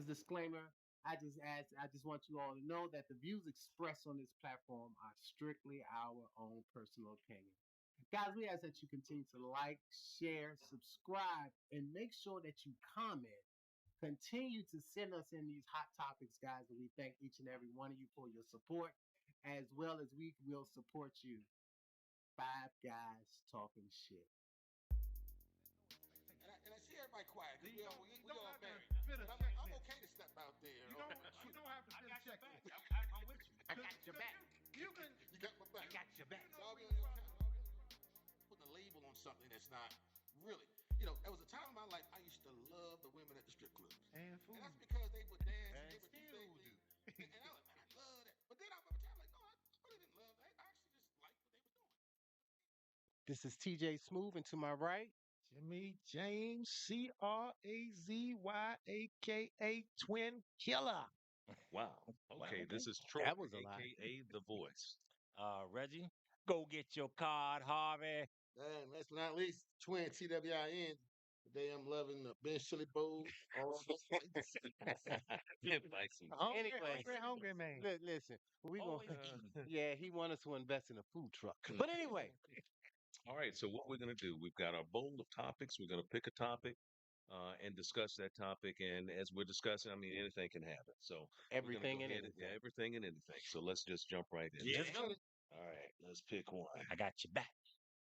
disclaimer, I just want you all to know that the views expressed on this platform are strictly our own personal opinion. Guys, we ask that you continue to like, share, subscribe, and make sure that you comment. Continue to send us in these hot topics, guys, and we thank each and every one of you for your support, as well as we will support you. Five guys talking shit. And I see everybody quiet because we all married. Fit a But check I'm this. okay to step out there. You don't have to fit a check this. I'm with you. I got your back. You can. You got my back. I got your back. So I'll be on your account. Putting a label on something that's not really. There was a time in my life I used to love the women at the strip clubs. And food. And that's because they would dance and And they would do still things. do. And I was like, man, I love that. But then I remember time like, no, I really didn't love that. I actually just liked what they were doing. This is TJ Smooth, and to my right, Jimmy James, CRAZYAKA Twin Killer. Wow. Okay, okay. this is Troy, that was a lot. aka The Voice. Reggie, go get your card, Harvey. And last but not least, twin TWIN. Today I'm loving the Ben Chili Bowl. All Bison. Hungry man. Listen, we gonna. Always eating. Yeah, he want us to invest in a food truck. But anyway, All right, so what we're going to do, we've got our bowl of topics. We're going to pick a topic and discuss that topic. And as we're discussing, I mean, anything can happen. So we're gonna everything go and ahead anything. yeah, everything and anything. So let's just jump right in. Yeah. All right, let's pick one. I got your back.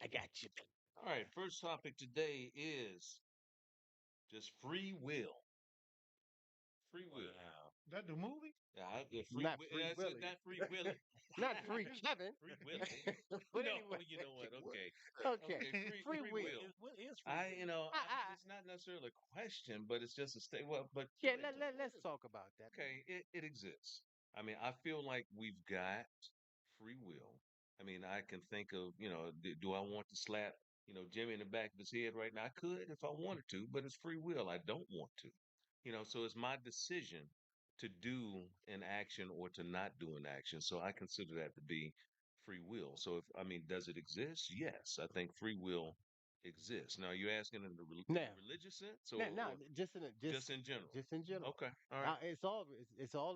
I got your back. All right, first topic today is just free will. Free will. Wow. That the movie? Yeah, free Not will. Free I said Willy. not free willing. Not free Kevin. Free willing. But No, anyway, you know what? Okay. okay, Okay, free free will. will. What is free I, will? you know, I, it's not necessarily a question, but it's just a state. Well, but yeah, let's talk about that. okay, it exists. I mean, I feel like we've got free will. I mean, I can think of, do I want to slap, Jimmy in the back of his head right now? I could if I wanted to, but it's free will. I don't want to. So it's my decision to do an action or to not do an action. So I consider that to be free will. So if I mean, does it exist? Yes, I think free will exists. Now, you're asking in the Now, religious sense no, or just in just in general? just in general. Okay, all right. It's all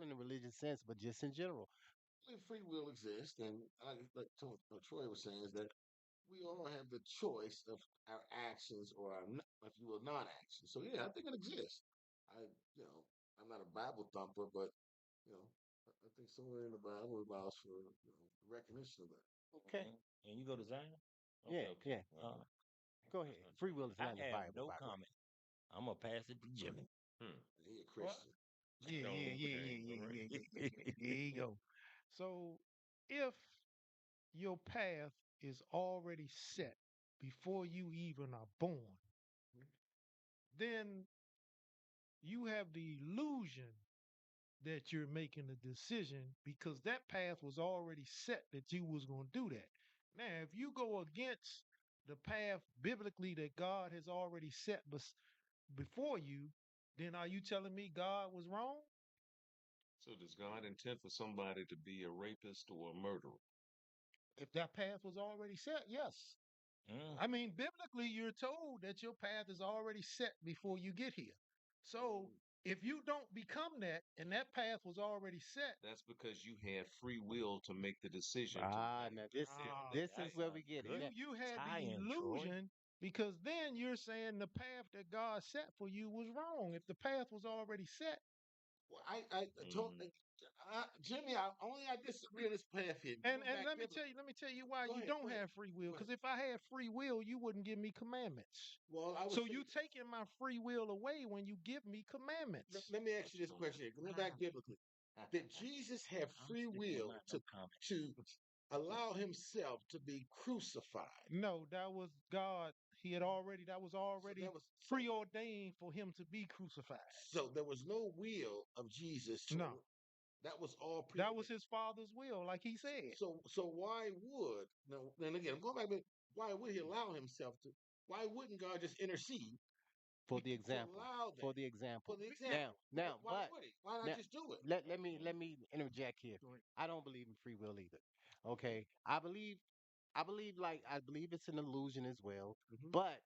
in the religious sense, but just in general. free will exists, and like Troy was saying, is that we all have the choice of our actions or our, if you will, non-actions. So yeah, I think it exists. I, you know, I'm not a Bible thumper, but you know, I think somewhere in the Bible it allows for recognition of that. Okay. And you go to Zion? Yeah, Okay. yeah. Go ahead. Free will is I not in the have Bible. no by the way. comment. I'm gonna pass it to Jimmy. Hmm. He a What? Christian. Yeah, Oh, yeah, yeah, okay, yeah, all yeah, right. yeah, yeah, yeah. There you go. So if your path is already set before you even are born, then you have the illusion that you're making a decision because that path was already set that you was going to do that. Now, if you go against the path biblically that God has already set before you, then are you telling me God was wrong? So does God intend for somebody to be a rapist or a murderer? If that path was already set, yes. Mm. I mean, biblically, you're told that your path is already set before you get here. So if you don't become that and that path was already set, That's because you had free will to make the decision to. Now this Ah, this is That's where a we get it. good Now, you had the tie-in, Troy. illusion because then you're saying the path that God set for you was wrong. If the path was already set, Well, I told Mhm. Jimmy. I disagree on this path here. and let me tell you why Go you ahead, don't go ahead, have free will. go ahead. Because if I had free will, you wouldn't give me commandments. Well, I was So saying, you taking my free will away when you give me commandments. let me ask you this question here. Going back biblically, did Jesus have I'm free sticking with will my no comment. to allow himself to be crucified? No, that was God. That was So already that was preordained for him to be crucified. so there was no will of Jesus to. No, That was all that was preordained. his father's will, like he said. So why would no? Then again, I'm going back. But why would he allow himself to? Why wouldn't God just intercede for the to example. allow that? For the example. For the Now, example, now, why but would he? Why not now just do it? let me interject here. I don't believe in free will either. Okay, I believe it's an illusion as well. Hmm. But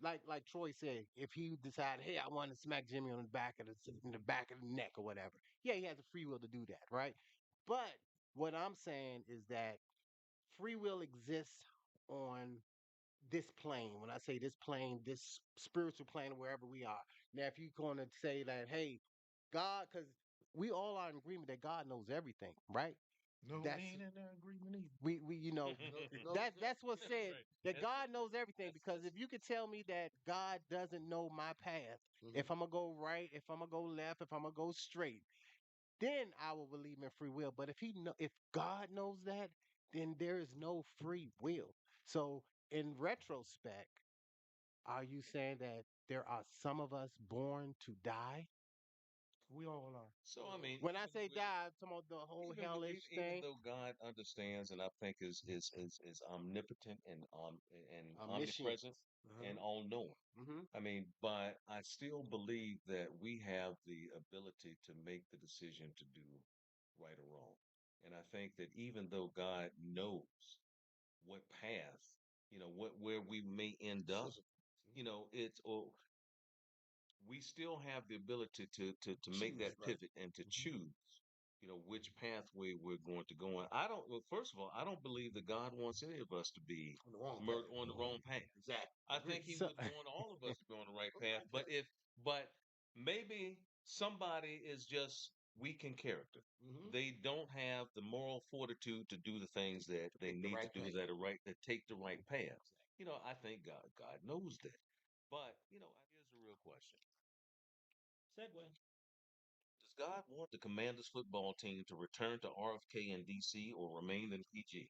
like Troy said, if he decided, hey, I want to smack Jimmy on the back of the neck or whatever, yeah, he has the free will to do that, right? But what I'm saying is that free will exists on this plane. When I say this plane, this spiritual plane, wherever we are. Now, if you're going to say that, hey, God, because we all are in agreement that God knows everything, right? No, we That's ain't in that agreement either. we No, that's what's said Right. that That's God knows everything. Because if you could tell me that God doesn't know my path, if I'm gonna go right, if I'm gonna go left, if I'm gonna go straight, then I will believe in free will. But if God knows that, then there is no free will. So in retrospect, are you saying that there are some of us born to die? We all are. So I mean, When I say die, I'm talking about the whole hellish even thing. though God understands and I think is omnipotent and Omniscient. omnipresent and Uh-huh. all knowing. Mm-hmm. I mean, but I still believe that we have the ability to make the decision to do right or wrong. And I think that even though God knows what path, where we may end up, it's or we still have the ability to make choose that right. pivot and to Mm-hmm. choose, which pathway we're going to go on. I don't, well, first of all, I don't believe that God wants any of us to be On the wrong path. on the wrong path. Exactly. I Agree. think He So would want all of us to be on the right On the path. right path. But maybe somebody is just weak in character. They don't have the moral fortitude to do the things that To they pick the need to right do path. that are right, that take the right path. I think God knows that. But, here's the real question. Segue. Does God want the Commanders football team to return to RFK in DC or remain in PG?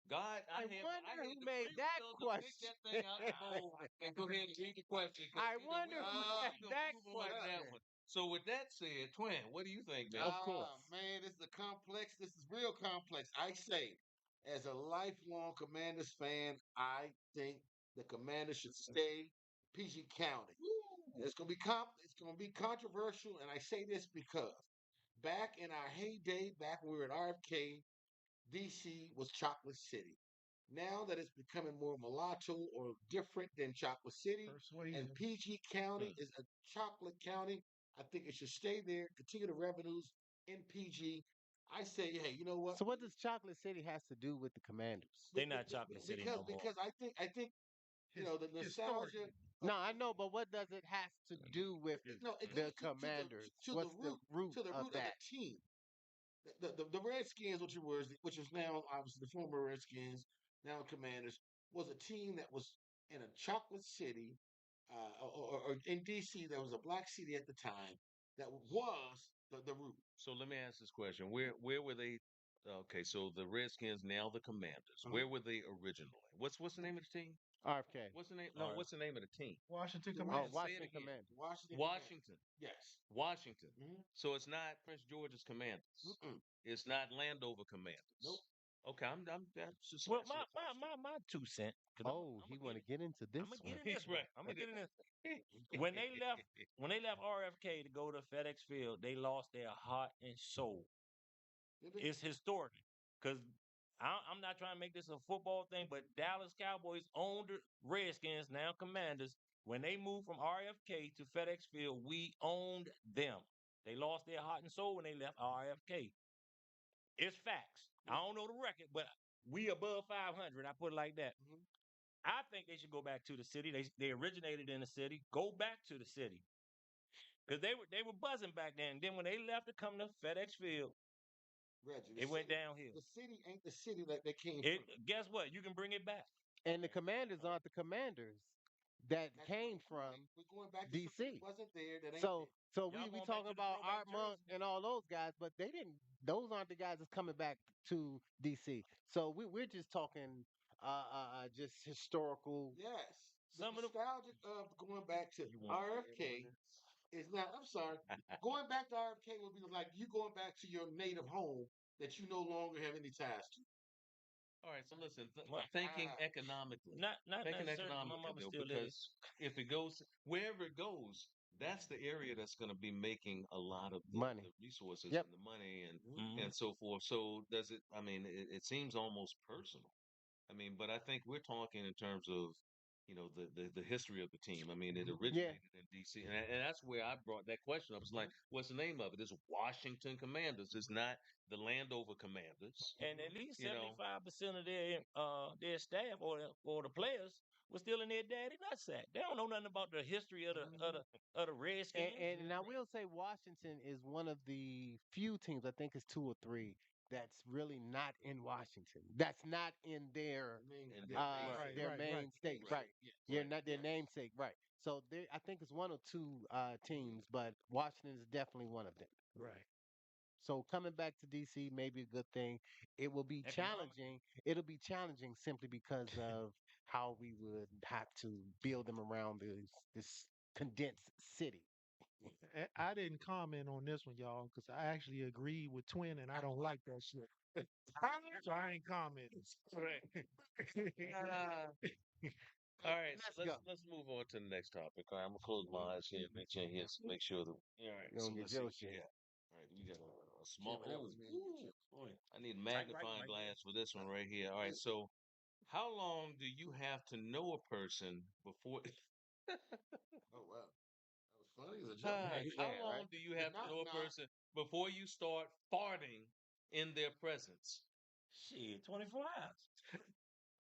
God, I I wonder had who the made free that will to pick question. that thing out the bowl and go ahead and read the question because I we wonder don't who know had we gonna that move on to that question. one. So with that said, Twin, what do you think, man? Of course. Ah, man, this is a complex. This is real complex. I say, as a lifelong Commanders fan, I think the Commanders should stay PG County. It's gonna be controversial, and I say this because back in our heyday, back when we were at RFK, DC was Chocolate City. Now that it's becoming more mulatto or different than Chocolate City, and Persuasion. PG County Hmm. is a chocolate county, I think it should stay there, continue the revenues in PG. I say, hey, you know what? So what does Chocolate City has to do with the Commanders? They not Chocolate City no more. Because I think the nostalgia Historically. of No, I know, but what does it have to do with no, it the goes Commanders? to the What's the root to the of root of the that? team. The Redskins, which is now obviously the former Redskins, now Commanders, was a team that was in a chocolate city, or in DC. There was a black city at the time that was the root. So let me ask this question. Where were they? Okay, so the Redskins, now the Commanders. Uh-huh. Where were they originally? What's the name of the team? RFK. What's the name? No, All right. what's the name of the team? Washington The Oh, Commanders. Say it Washington again. Commanders. Washington Commanders. Washington. Yes. Washington. Mm-hmm. So it's not Prince George's Commanders. Mm-mm. It's not Landover Nope. Commanders. Okay, I'm just Well, asking a question. my 2 cents. Cause Oh, I'm he gonna want get to it. get into I'm this gonna get one. in this one. Right. I'm gonna get in this. When they left, when they left RFK to go to FedEx Field, they lost their heart and soul. Did they? It's historic because I'm not trying to make this a football thing, but Dallas Cowboys owned the Redskins, now Commanders. When they moved from RFK to FedEx Field, we owned them. They lost their heart and soul when they left RFK. It's facts. I Yeah. don't know the record, but we above 500. I put it like that. Mm-hmm. I think they should go back to the city. They originated in the city. Go back to the city because they were buzzing back then. Then when they left to come to FedEx Field, Reggie, it went downhill. the city ain't the city that they came It from. guess what? You can bring it back. And the Okay. Commanders All right. aren't the Commanders that That's came right. from We're going back to something that DC. wasn't there that ain't So there. so Y'all we going back talking to the about throwback Art Monk jersey? and all those guys, but they didn't. Those aren't the guys that's coming back to DC. So we're just talking just historical. Yes. The Some of them. nostalgic of going back to You want to weigh in on RFK is not, I'm sorry, going back to RFK would be like you going back to your native home that you no longer have any ties to. All right, so listen, Well, thinking Ah, economically, not thinking necessarily. My economically mama though, still live there. because if it goes wherever it goes, that's the area that's going to be making a lot of Money. the resources Yep. and the money mhm. and so forth. So does it? I mean, it seems almost personal. I mean, but I think we're talking in terms of, the history of the team. I mean, it Yeah, originated in D.C. And that's where I brought that question up. It's like, what's the name of it? It's Washington Commanders. It's not the Landover Commanders. And at least You know, 75% of their staff or the players were still in their daddy nutsack. They don't know nothing about the history of the and, Redskins. and I will say Washington is one of the few teams, I think it's two or three, that's really not in Washington. That's not in their in their Right, their right, right. main state, Right. right? Yes. Yeah, right. not their namesake, right? So I think it's one or two teams, but Washington is definitely one of them. Right. So coming back to DC may be a good thing. It will be Economic. challenging. It'll be challenging simply because of how we would have to build them around this condensed city. I didn't comment on this one, y'all, because I actually agree with Twin, and I don't like that shit. So I ain't commenting. Right. All right, so Let's go. let's move on to the next topic. All right, I'm gonna close my eyes here and make sure that. All right, You so gonna get let's see your what we shit. got. All right, we got a small. Jimmy, that Oh, was me and you, ooh, Jimmy. boy, I need a Right, magnifying right, right. glass for this one right here. All right, so how long do you have to know a person before? Oh wow, that was funny as a joke. How Yeah, right. long do you have to Knock know a knock. person before you start farting in their presence? Shit, 24 hours.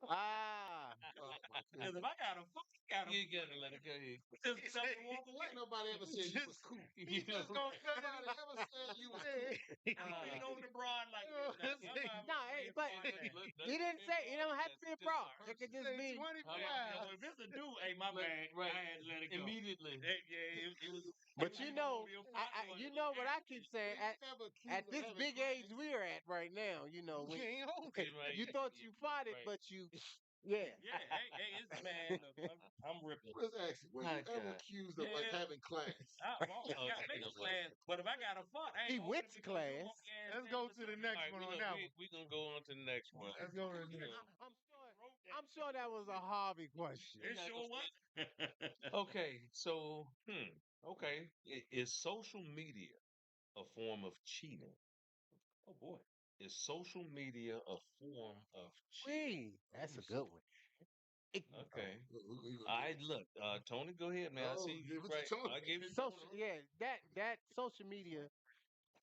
Ah, Oh my Because if goodness. I got a fuck, gotta You gotta let it go. just get up and walk away. Ain't nobody ever said you was Just, cool. he You know, just gonna cut Nobody it. ever said you was cool. I'm leaning on the broad like Oh, this. Now, say- my mama no, go ahead and but fart look, now. look, he doesn't have didn't to be say a it broad, don't have to that's be a just a broad. It could person. just say be 24 All right, Yeah, well, hours. if it's a dude, hey, my like, bad. right, I had to let it go. immediately. It was But you like my mama know, your front door. you know what I keep saying Were you ever accused at of this having big age class? we're at right now. You know, You when can't hold it. Right, you thought you fought it, right. but you, yeah. Yeah, hey, it's man, look, I'm ripping. Let's ask you, were My you ever God. accused of like Yeah, having class? I've always Oh, got you know major what? class, but if I got a fart, I ain't He went opening to because your class. monkey ass Let's never go to listened the to me. All next right, one on that one. we gonna go on to the next one. Let's go to the You next. know. I'm sure that was a Harvey question. We It gotta sure go. was. Okay, so okay, is social media a form of cheating? Oh boy. Is social media a form of cheating? Wee, Let that's me a see. good one. It, Okay. We gonna I look, Tony, go ahead, man. I Oh, see give you it to right. Tony. I gave you social, Tony. yeah, that social media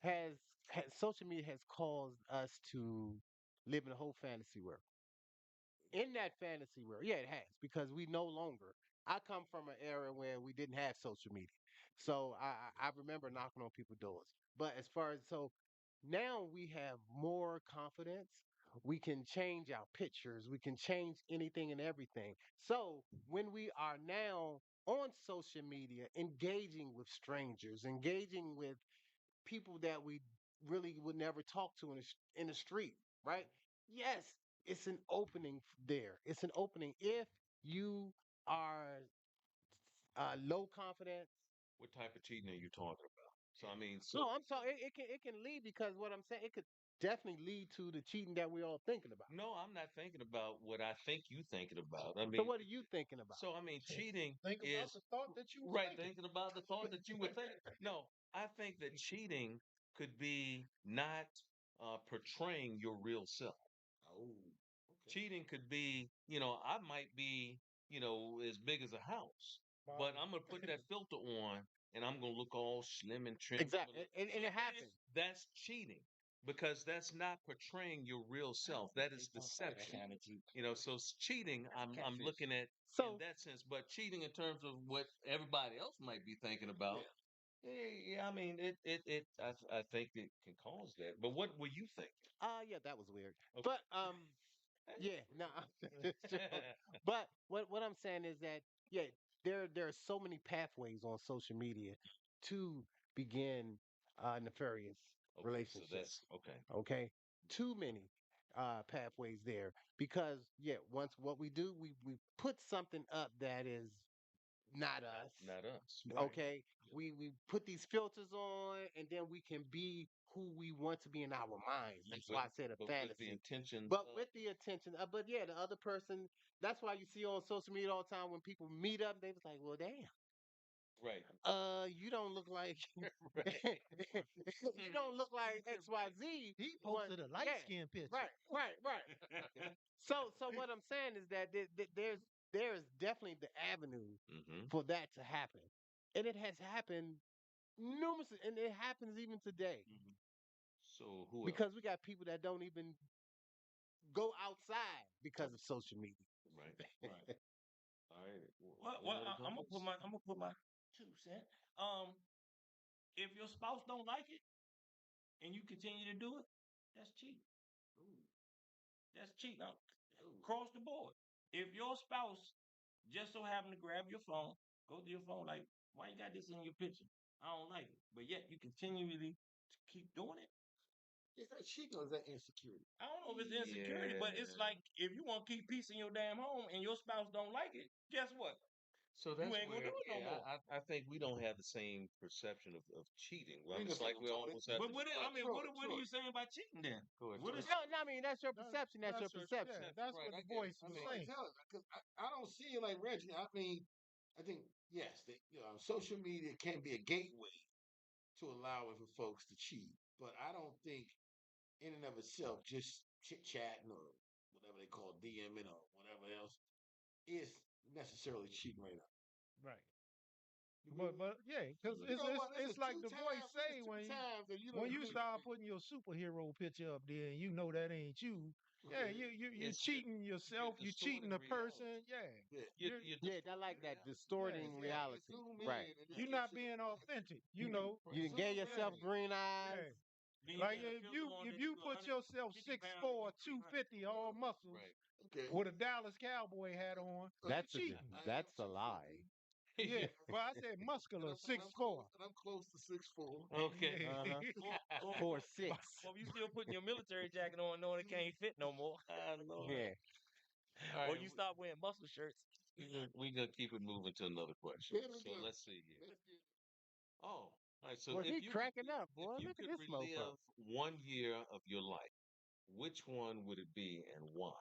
has, social media has caused us to live in a whole fantasy world. In that fantasy world, yeah, it has because we no longer. I come from an era where we didn't have social media, so I remember knocking on people's doors. But as far as so now we have more confidence. We can change our pictures. We can change anything and everything. So when we are now on social media, engaging with strangers, engaging with people that we really would never talk to in the street, right? Yes, it's an opening there. It's an opening if you are low confidence. What type of cheating are you talking about? So I mean, No, I'm sorry. It can lead because what I'm saying it could definitely lead to the cheating that we're all thinking about. no, I'm not thinking about what I think you thinking about. I So mean, what are you thinking about? so I mean, cheating Think about is the thought that you was right. thinking. Thinking about the thought that you would think. No, I think that cheating could be not portraying your real self. Oh, okay. Cheating could be, I might be, as big as a house, but Bobby. I'm gonna put that filter on and I'm gonna look all slim and trim. I'm gonna Exactly, look, and it happens. that's cheating because that's not portraying your real self. That is That deception. kind of cheat. So cheating, I'm Catfish. looking at in So that sense, but cheating in terms of what everybody else might be thinking about. Yeah, I mean, I think it can cause that. But what were you thinking? yeah, that was weird. Okay. But yeah, no, it's joke. But what I'm saying is that yeah, there are so many pathways on social media to begin nefarious Okay, so relationships. that's okay. Okay, too many pathways there because yeah, once what we do, we put something up that is not us. Not us, right? Okay, we put these filters on, and then we can be who we want to be in our minds. That's With why I said a but with the fantasy. intentions But of with the attention, but yeah, the other person. That's why you see on social media all the time when people meet up, they was like, "Well, damn, right, you don't look like right, you don't look like X Y Z." He One, posted a light yeah, skin picture. right. So what I'm saying is that there's there is definitely the avenue Mm-hmm. for that to happen. And it has happened numerous, and it happens even today Mhm. So who else? because we got people that don't even go outside because of social media. Right. Right. All right. Well, Any other I'm gonna put comments? my 2 cent. Um, if your spouse don't like it and you continue to do it, that's cheating. Ooh, That's cheating ooh. across the board. If your spouse just so happen to grab your phone, go to your phone like, why you got this in your picture? I don't like it. But yet you continually to keep doing it. Is that cheating or is that insecurity? I don't know if it's insecurity, Yeah. but it's like if you want to keep peace in your damn home and your spouse don't like it, guess what? So You that's ain't gonna where, do it no yeah, more. I think we don't have the same perception of cheating. Well, Read it's this like one, we Tony. almost have But to. what Troy, I mean, Troy, what are Troy. you saying about cheating then? Go ahead, What Troy. is No, no, I mean that's your That, perception. That's your that's your perception. yeah. Perception, That's right? what I the get it. voice I'm was trying to saying. tell you because I don't see it like Reggie. I mean, I think yes, social media can be a gateway to allowing for folks to cheat, but I don't think in and of itself just chit chatting or whatever they call DMing or whatever else is necessarily cheating right now. Right. You agree with me? But yeah, because You know what? This it's is like the voice say two times, and you when don't you agree with start me. putting your superhero picture up there and you know that ain't you. Yeah, Okay, you're It's cheating you're yourself. You're cheating distorting the reality. person. Yeah, yeah, You're you're you're Yeah, I distorting like that reality. yeah distorting yeah. You reality. zoom Right. in, and you're it not should, being authentic. You you, know. You done zoom gave Yeah, yourself in. green eyes. yeah. then you Like got a if filter on if that you you put yourself 150 pounds and 6'4", you 300. 250, all muscles Right. Okay, with a Dallas Cowboy hat on, because you That's a cheating. I am that's a lie. 250, Yeah, but I said and muscular and I'm close, 6'4". and I'm close to 6'4". Okay. Uh huh. Or, 4'6". or if you still putting your military jacket on knowing it can't fit no more. I know Yeah. that. All Or right. you stop wearing muscle shirts. We gonna keep it moving to another question. Here we So go. let's see here. Let's get Oh, all right. So Well, he cracking up, if boy. you Look at could this mofo. relive 1 year of your life, which one would it be and why?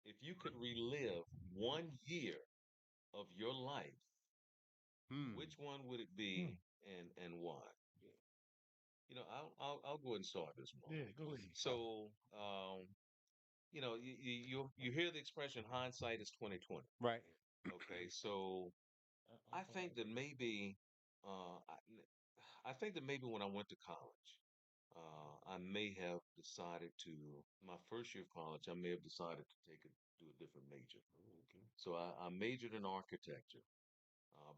If you could relive 1 year of your life, Hmm. which one would it Hmm. be and why? I'll go ahead and start this one. Yeah, go ahead. So, you hear the expression hindsight is 2020. Right. Okay, so I think that maybe, uh, I, I think that maybe when I went to college, I may have decided to my first year of college. I may have decided to do a different major. okay. So I majored in architecture.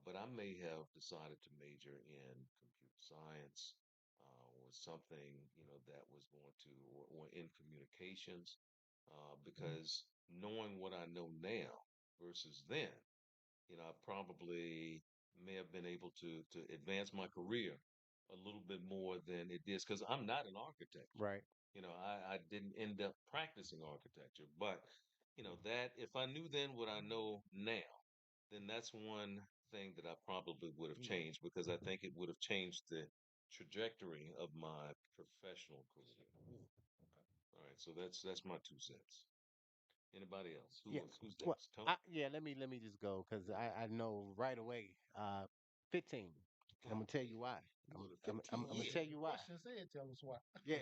But I may have decided to major in computer science or something, that was going to, or in communications, because knowing what I know now versus then, I probably may have been able to advance my career a little bit more than it is because I'm not an architect. Right. I didn't end up practicing architecture, but that if I knew then what I know now, then that's one thing that I probably would have Yeah. changed because I think it would have changed the trajectory of my professional career. All right, so that's my 2 cents. Anybody else? Yeah. Who's Well, next? Tony? yeah. Let me just go because I know right away. 15. And I'm God gonna tell damn. you why. You I'm go to I'm I'm, 15 I'm gonna years. tell you why. Question said, tell us why. Yeah.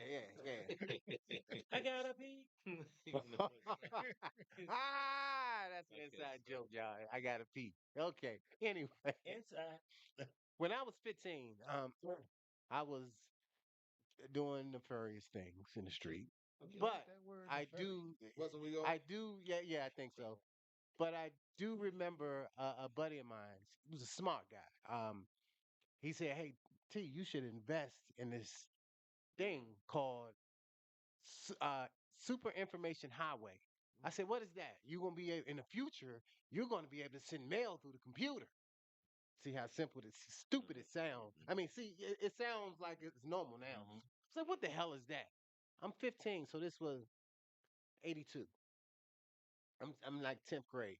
Yeah. I gotta pee. You Yeah. know, That's I an can't inside stop. joke, y'all. I gotta pee. Okay. Anyway, Inside. when I was 15, I was doing nefarious things in the street. You like But that word I nefarious? do, Wasn't we all? I do, yeah, I think so. But I do remember a buddy of mine. He was a smart guy. He said, "Hey, T, you should invest in this thing called Super Information Highway." I said, "What is that?" You're gonna be in the future. You're gonna be able to send mail through the computer. See how simple this stupid it sounds. I mean, see, it sounds like it's normal now. Mm-hmm. So what the hell is that? I'm 15, so this was 82. I'm like 10th grade.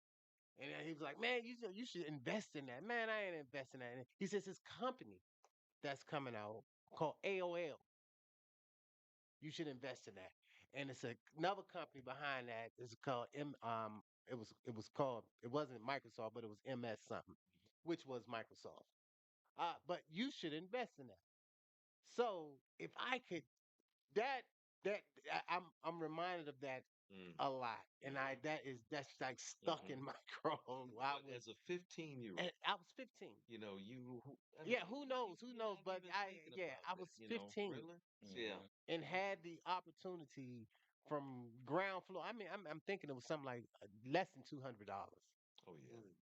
And then he was like, "Man, you should invest in that." Man, I ain't investing in that. He says this company that's coming out called AOL. You should invest in that. And it's another company behind that. It's called it was called, it wasn't Microsoft, but it was MS something, which was Microsoft. But you should invest in that. So if I could, that that I'm reminded of that Mm. a lot, and Yeah. that's like stuck Hmm. in my craw. I But was as a 15-year-old, and I was 15. I Yeah, mean, who knows? Who you're knows? not But even I thinking yeah, about I that, was 15 really? Yeah. Mhm. and had the opportunity from ground floor. I mean, I'm thinking it was something like less than $200. Oh yeah. Mm.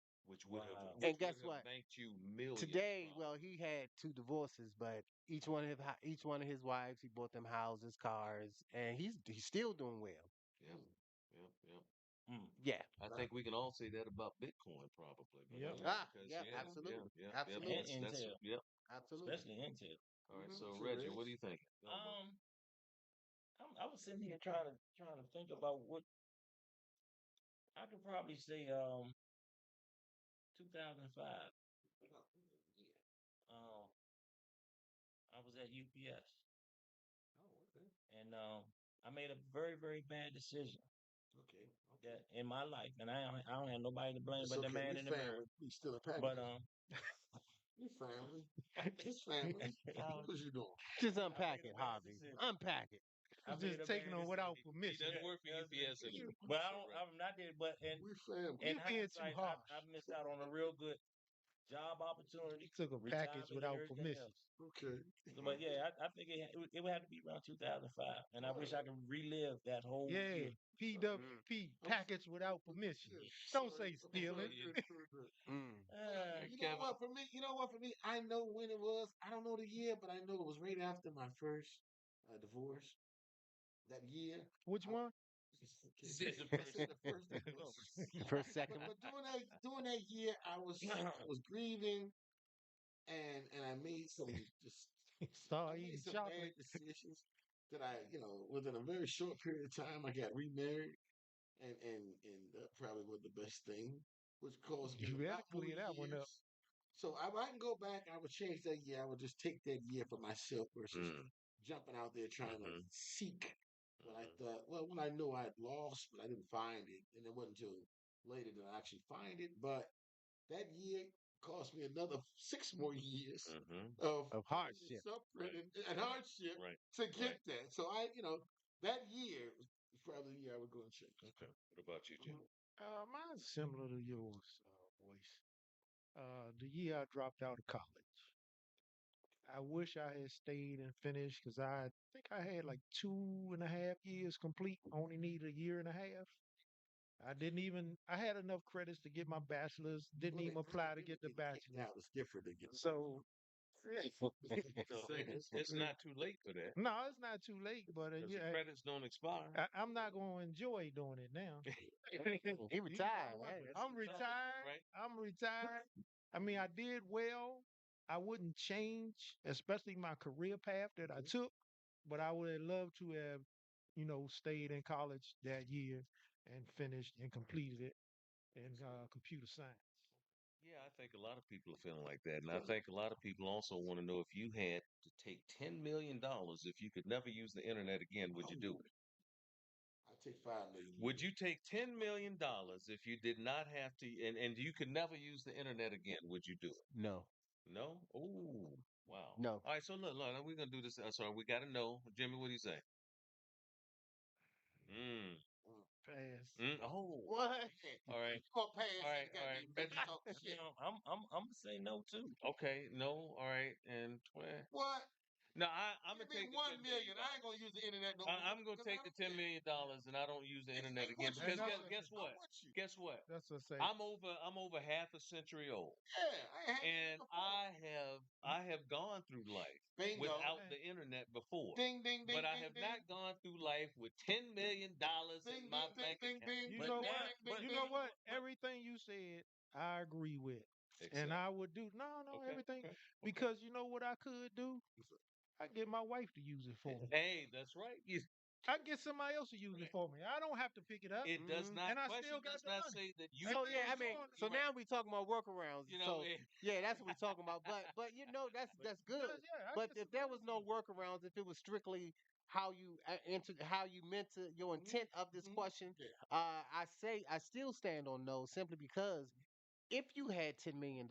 Wow. And Which would guess have what? banked you millions, Today, well, probably. he had two divorces, but each one of his wives, he bought them houses, cars, and he's still doing well. Yep. Yep. Yep. Mm. Yeah. I Nah, think we can all say that about Bitcoin, probably. Yep. Because Yeah, yeah, yeah, absolutely, yeah, yeah. And absolutely, That's Intel, yep. absolutely. especially Intel. All right. So what's your Reggie, what do race? you think? Um, I was sitting here trying to think about what I could probably say. 2005. Um, I was at UPS, Oh, okay. and I made a very bad decision Okay. Okay. that in my life, and I don't have nobody to blame It's but the okay. man We in the mirror. family. We still in But packages. We family. It's family. I, What you doing? Just I unpack made it, a bad Harvey. decision. Unpack it. I made Just a taking bad on decision. without He permission. doesn't work for UPS That's- anymore. but So Reggie. I'm not there. But We family. in You being too hindsight, I harsh. missed out on a real good job He opportunity, took a package retirement, and without everything permission. else. Okay. But yeah, I think it would have to be around 2005, and I All wish right. I could relive that whole Yeah, year. Mm, PWP, I'm package without permission. yeah, Don't sorry. say I'm stealing. sorry. You, Good. mm. Uh, You know Kevin. what? For me, I know when it was. I don't know the year, but I know it was right after my first divorce. That year. Which I, one? He okay. said the I said first. the first divorce. First, second one. But during that year, I was grieving, and I made some just I Start made eating some bad chocolate. decisions that within a very short period of time I got remarried, and that probably was the best thing, which caused me You a better lot more clear that one up. years. So if I can go back, I would change that year. I would just take that year for myself versus Mm, jumping out there trying to mm-hmm, seek what I mm-hmm. thought. Well, when I know I'd lost, but I didn't find it, and it wasn't until later that I actually find it. But that year cost me another 6 more years Mm-hmm. of Of pain and hardship. suffering Right. and hardship Right. to Right. get that. So that year is probably the year I would go and change. Okay. What about you, Jim? Mhm. Mine's similar to yours, voice. The year I dropped out of college. I wish I had stayed and finished because I think I had like 2.5 years complete. Only need a year and a half. I had enough credits to get my bachelor's, didn't Well, the even apply to get the getting kicked bachelor's. out is different than getting. So, No, Saying. it's not too late for that no, it's not too late, but because the yeah, credits don't expire. I'm not going to enjoy doing it now. He retired. Hey, I'm retired. Right. I'm retired. I mean, I did well. I wouldn't change, especially my career path that I Mhm. took, but I would have loved to have, stayed in college that year and finished and completed it in computer science. Yeah, I think a lot of people are feeling like that. And I think a lot of people also want to know if you had to take $10 million, if you could never use the internet again, would you do it? I take 5 million a Would year. you take $10 million if you did not have to, and you could never use the internet again? Would you do it? no, No? Oh, wow. no. All right, so look, we're gonna do this. Sorry, we gotta know. Jimmy, what do you say? Mm. Mm. Pass. Oh, What? all right. You gonna pass All right, and all right. goddamn Reggie. talk you shit? know, I'm gonna say no too. Okay, no, all right, and 20. What? No, I'm Give gonna me take the one $10 million. million. I ain't gonna use the internet no more I'm gonna because I take the don't $10 million, and I don't use the internet Hey, again what you, And because that's son? guess I'm what? with you. Guess what? that's what I say. I'm over half a century old, Yeah, I ain't had that and before. I have gone through life Bingo. without the internet before, Ding, ding, but ding, I ding, have ding. not gone through life with $10 million Ding, in my ding, ding, bank ding, account. ding, You But know ding, what? now, ding, but ding, You know ding. what? but Everything you said, I agree with. And Except, I would do no, okay, everything okay, okay. because you know what I could do? I get my wife to use it for me. Hey, that's right. I get somebody else to use it for me. I don't have to pick it up, It does Hmm. not and I question still got does the not money. say that you Ain't So can't yeah, nothing I use mean, it. wrong. so Right. now we talking about workarounds. You know, So yeah, that's what we talking about. But that's but that's good. Yeah, I But get if there somebody was else to no use it. workarounds, if it was strictly how you meant to your Mm-hmm. intent of this Mm-hmm. question, Yeah. I still stand on no simply because if you had $10 million,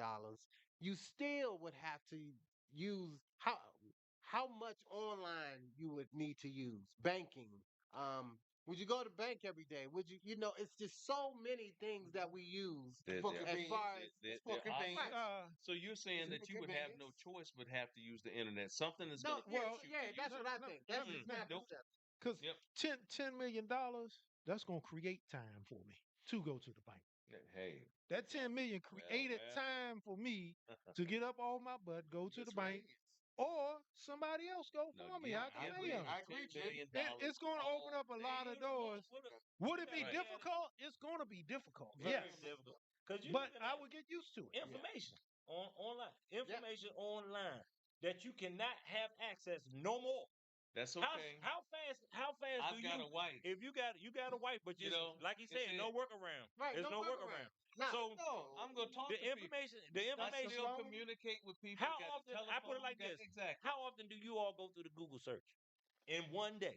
you still would have to use how much online you would need to use banking. Would you go to the bank every day? Would you, it's just so many things that we use For as convenience. far as It's for convenience. So you're saying It's that for you would have no convenience. choice but have to use the internet. Something is no, going to yeah, force you to that's use what it. I think. That's let me just my Nope. perception. because Yep. $10 million, that's gonna create time for me to go to the bank. Hey. That 10 million Well, created time for me to get up off my butt, go to the bank, or somebody else go No, for me give, out the I give agree. mail. me I agree, $10 Jay. million. It's going to open up a lot of doors. Would it be gotta Right. look at it difficult? It's going to be difficult. very Yes, difficult. Because you're but looking I at would get used to it. information online. Information online that you cannot have access no more. That's How okay. how fast I've do got you a wife. if you got a wife, but You just know, like he it's said, no workaround. Right, There's no no workaround. workaround. Nah, So No, I'm gonna talk the to people. the I information. still communicate with people. How Got the often I put it telephone. like Got this? exactly. How often do you all go through the Google search in one day?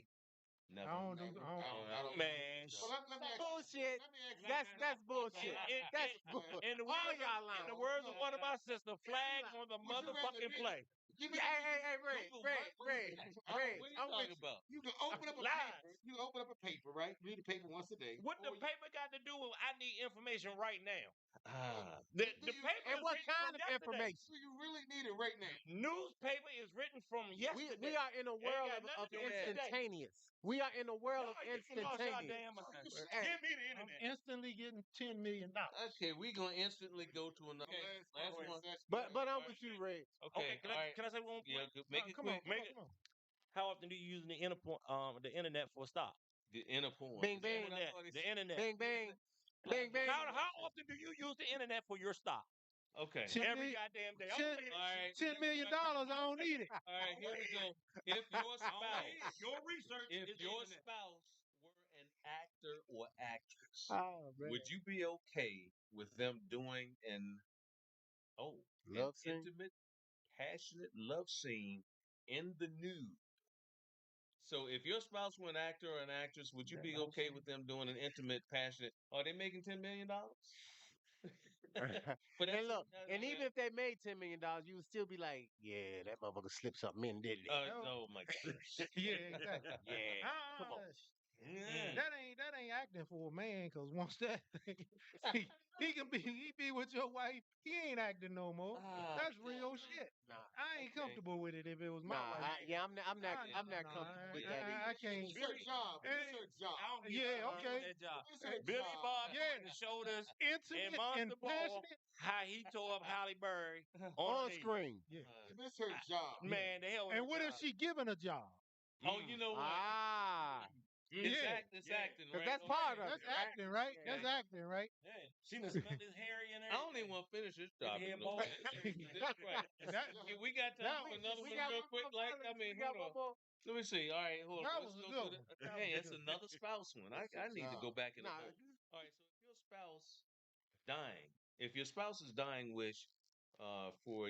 Never. I don't do. Never. I I don't. Man, Well, let me ask bullshit. Let me ask you. That's bullshit. That's bull. in the All words y'all in the lying. words of one of my sisters, flag lying. on the Would you rather motherfucking read? play. Give me. Hey, Ray, Google Ray, what? Ray, Ray. What are you I'm with talking you. about? You can open up a Lies. paper. You can open up a paper, right? Read the paper once a day. What the or you- paper got to do with I need information right now? Ah, The Do you- paper And is what written kind from of yesterday. information? Do you really need it right now? Newspaper is written from yesterday. We are in a world got nothing of to do with today. instantaneous. We are in a world Y'all, of you lost y'all instantaneous. damn mind. Hey, Give me the I'm internet. instantly getting $10 million. okay. We're gonna instantly go to another. Okay, Last part, one. that's but good. I'm with you, Ray. Okay. Can All right. can I say one Yeah. point? Make it Come quick. on, Make it. come on. How often do you use the internet for a stop? The inner point. Bing, Is that bing, what I Internet, thought he the said? internet. bing, bing, bing, bing. How often do you use the internet for your stop? Okay. 10 Every million, goddamn day. 10 All right. $10 million. I don't need it. All right. Here we go. If your spouse, Your research if is the your internet. spouse were an actor or actress, Oh man, would you be okay with them doing an love scene. intimate, passionate love scene in the nude? So if your spouse were an actor or an actress, would you That be love okay scene. with them doing an intimate, passionate? Are they making $10 million? But And that's look, and okay. even if they made $10 million, you would still be like, yeah, that motherfucker slipped something in, didn't he? No. Oh my gosh. Yeah, exactly. Yeah, come on. Mm. That ain't acting for a man. Cause once that he be with your wife, he ain't acting no more. Ah, That's real shit. Nah, I ain't okay. comfortable with it if it was my nah, wife. I'm not, I'm not Nah, comfortable with that either. I can't. It's her job. It's her job. I don't Yeah, get okay. that job. It's her Billy job. Bob Yeah, showed us in intimate Monster and Ball passionate. how he tore up Halle Berry on On the knee. screen. Yeah, It's her job. Man, the hell with and her what if job. she given a job? Oh, you know what? Ah, It's Yeah, it's acting, because right? that's Okay. part of that's it, right? acting, right? Yeah. That's acting, right? Yeah, she done smelled his Harry and I don't everything. even want to finish this His topic. hair No bald. more. Right. That Yeah, we got time that for was another We one got real one quick. more. Like, I mean, We got hold one on. more. Let me see. All right, hold on. that Let's was a go good to the. one. That was Hey, a it's good one. another spouse one. I need to go back in the Nah, book. All right. So if your spouse dying, if your spouse's dying wish, for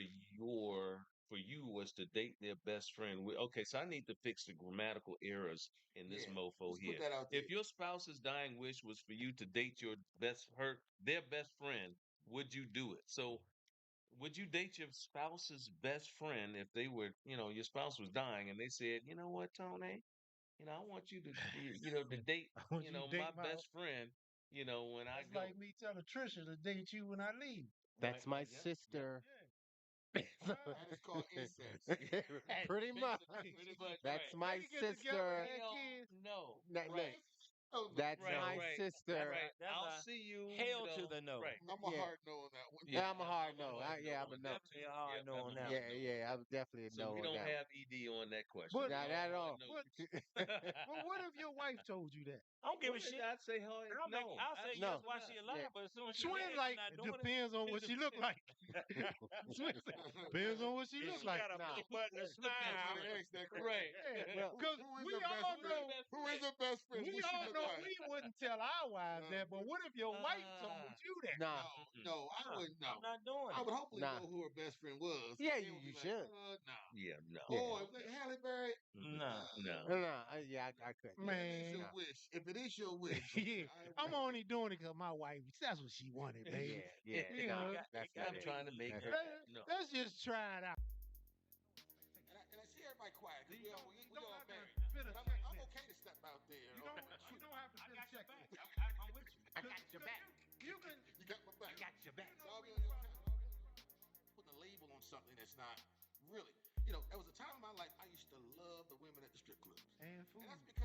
for you was to date their best friend. Okay, so I need to fix the grammatical errors in this Yeah, mofo let's here. put that out there. If your spouse's dying wish was for you to date their best friend, would you do it? So would you date your spouse's best friend if they were, your spouse was dying and they said, you know what, Tony, I want you to, to date, I want you to my date my. best friend, when I That's go. like me telling Trisha to date you when I leave. that's Right? my Yep. sister. Yeah. That is called incest. Pretty much. Pretty much That's right. my They can get together sister. and have Hell kids. no. That- Right. Oh, no. That's Right. my Right. sister. Right. That's I'll a see you. hell to the no. Right. I'm a Yeah. hard no on that one. Yeah, I'm a hard I'm a no. hard Yeah, no I'm a on no. that. Definitely a hard Yep, no I'm on a that hard Yeah, no on yeah, that. I'm definitely a So no we on don't that have ED on that question. But We Not all at hard all. no. but what if your wife told you that? I don't give a Well, shit. I'd say hell no. I'll say No. yes while she Yeah. alive, but as soon as she Swing dead, like she not it doing it. depends on what she look like. Swing say, depends on what she If look she like. got a Nah. big butt and a That's smile, what I asked that question. Right. Yeah, Well, because Who is we the best all friend? know Who is the best friend? we What she all look know like? we wouldn't tell our wives No. that. But what if your wife told Ah. you that? nah, No, I wouldn't know. I'm not doing I it. would hopefully Nah. know who her best friend was. Yeah, They you- would you be like, should. no. Yeah, no. Yeah. Oh, if they Halle Berry, Nah. No. nah. Yeah, I couldn't. if it is your Man, wish, if it is your wish, yeah, I I'm only doing it because my wife. That's what she wanted, baby. Yeah, You nah, know, that's got not I'm it. trying to make That's her. it. No. let's just try it out. and I see everybody quiet because we all married. You know But how to I'm okay to step out there. You know, you know something that's not really. There was a time in my life I used to love the women at the strip clubs. And food. And that's